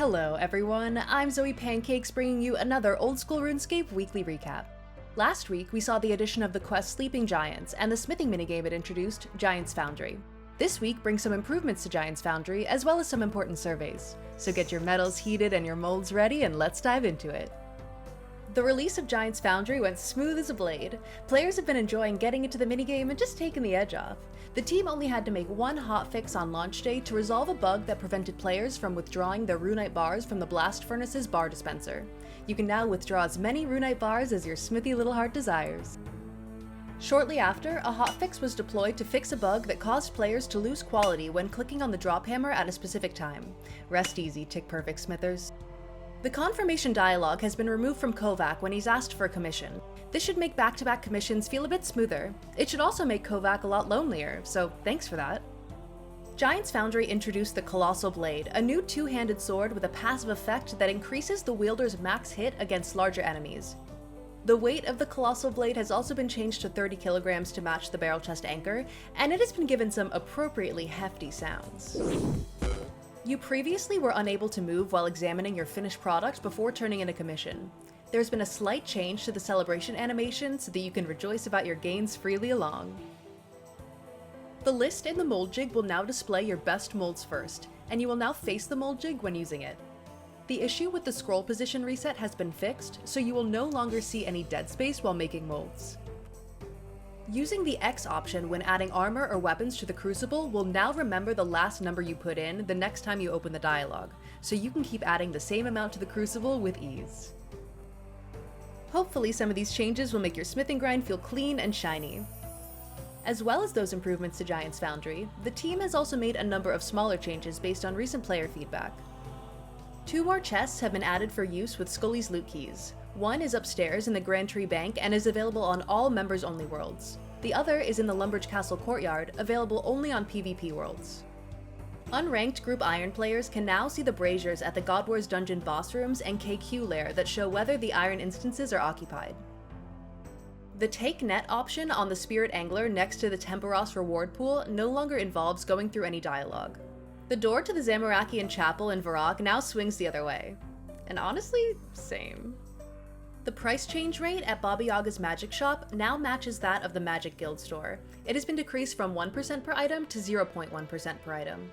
Hello everyone, I'm ZoePancakes bringing you another Old School RuneScape weekly recap. Last week we saw the addition of the quest Sleeping Giants and the smithing minigame it introduced, Giants Foundry. This week brings some improvements to Giants Foundry as well as some important surveys. So get your metals heated and your molds ready and let's dive into it. The release of Giants Foundry went smooth as a blade. Players have been enjoying getting into the minigame and just taking the edge off. The team only had to make one hotfix on launch day to resolve a bug that prevented players from withdrawing their runite bars from the Blast Furnace's bar dispenser. You can now withdraw as many runite bars as your smithy little heart desires. Shortly after, a hotfix was deployed to fix a bug that caused players to lose quality when clicking on the drop hammer at a specific time. Rest easy, tick-perfect smithers. The confirmation dialogue has been removed from Kovac when he's asked for a commission. This should make back-to-back commissions feel a bit smoother. It should also make Kovac a lot lonelier, so thanks for that. Giants Foundry introduced the Colossal Blade, a new two-handed sword with a passive effect that increases the wielder's max hit against larger enemies. The weight of the Colossal Blade has also been changed to 30 kilograms to match the barrel chest anchor, and it has been given some appropriately hefty sounds. You previously were unable to move while examining your finished product before turning in a commission. There's been a slight change to the celebration animation so that you can rejoice about your gains freely along. The list in the mold jig will now display your best molds first, and you will now face the mold jig when using it. The issue with the scroll position reset has been fixed, so you will no longer see any dead space while making molds. Using the X option when adding armor or weapons to the crucible will now remember the last number you put in the next time you open the dialogue, so you can keep adding the same amount to the crucible with ease. Hopefully some of these changes will make your smithing grind feel clean and shiny. As well as those improvements to Giants Foundry, the team has also made a number of smaller changes based on recent player feedback. 2 more chests have been added for use with Scully's loot keys. One is upstairs in the Grand Tree Bank and is available on all members-only worlds. The other is in the Lumbridge Castle Courtyard, available only on PvP worlds. Unranked Group Iron players can now see the braziers at the God Wars Dungeon boss rooms and KQ lair that show whether the iron instances are occupied. The Take Net option on the Spirit Angler next to the Temporos reward pool no longer involves going through any dialogue. The door to the Zamorakian Chapel in Varag now swings the other way. And honestly, same. The price change rate at Baba Yaga's magic shop now matches that of the Magic Guild store. It has been decreased from 1% per item to 0.1% per item.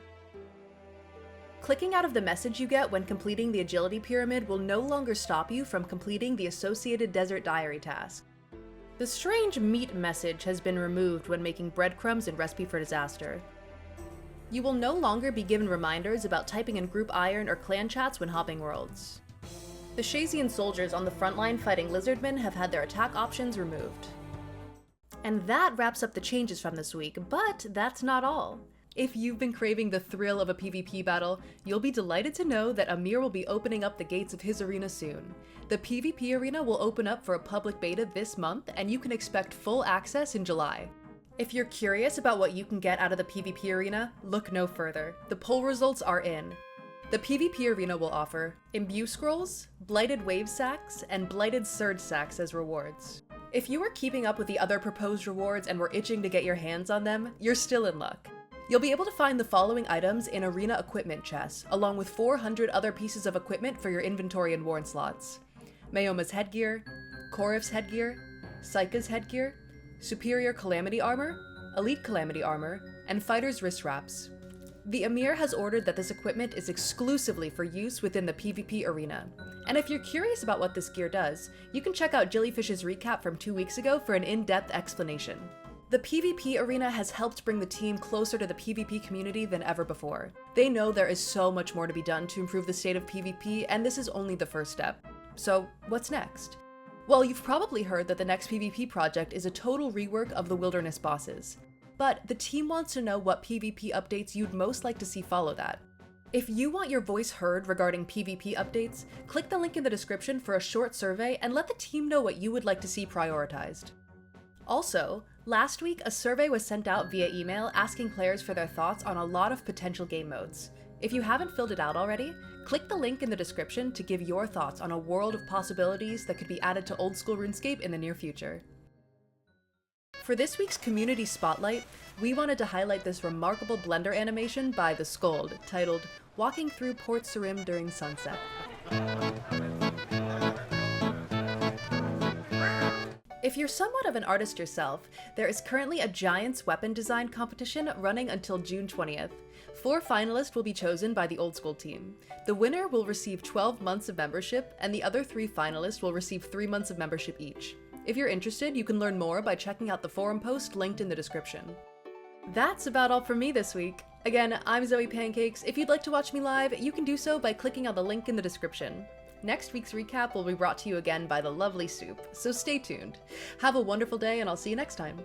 Clicking out of the message you get when completing the agility pyramid will no longer stop you from completing the associated desert diary task. The strange meat message has been removed when making breadcrumbs in Recipe for Disaster. You will no longer be given reminders about typing in group iron or clan chats when hopping worlds. The Shazian soldiers on the front line fighting lizardmen have had their attack options removed. And that wraps up the changes from this week, but that's not all. If you've been craving the thrill of a PvP battle, you'll be delighted to know that Amir will be opening up the gates of his arena soon. The PvP arena will open up for a public beta this month, and you can expect full access in July. If you're curious about what you can get out of the PvP arena, look no further. The poll results are in. The PvP arena will offer Imbue Scrolls, Blighted Wave Sacks, and Blighted Surge Sacks as rewards. If you are keeping up with the other proposed rewards and were itching to get your hands on them, you're still in luck. You'll be able to find the following items in Arena Equipment chests, along with 400 other pieces of equipment for your inventory and worn slots. Mayoma's headgear, Korif's headgear, Saika's headgear, Superior Calamity Armor, Elite Calamity Armor, and Fighter's wrist wraps. The Emir has ordered that this equipment is exclusively for use within the PvP arena. And if you're curious about what this gear does, you can check out Jellyfish's recap from 2 weeks ago for an in-depth explanation. The PvP arena has helped bring the team closer to the PvP community than ever before. They know there is so much more to be done to improve the state of PvP, and this is only the first step. So, what's next? Well, you've probably heard that the next PvP project is a total rework of the Wilderness bosses. But the team wants to know what PvP updates you'd most like to see follow that. If you want your voice heard regarding PvP updates, click the link in the description for a short survey and let the team know what you would like to see prioritized. Also, last week a survey was sent out via email asking players for their thoughts on a lot of potential game modes. If you haven't filled it out already, click the link in the description to give your thoughts on a world of possibilities that could be added to Old School RuneScape in the near future. For this week's Community Spotlight, we wanted to highlight this remarkable Blender animation by The Scold, titled walking through Port Sarim during sunset. If you're somewhat of an artist yourself, there is currently a Giants weapon design competition running until June 20th. 4 finalists will be chosen by the Old School team. The winner will receive 12 months of membership, and the other 3 finalists will receive 3 months of membership each. If you're interested, you can learn more by checking out the forum post linked in the description. That's about all from me this week. Again, I'm ZoePancakes. If you'd like to watch me live, you can do so by clicking on the link in the description. Next week's recap will be brought to you again by the lovely Soup, so stay tuned. Have a wonderful day, and I'll see you next time.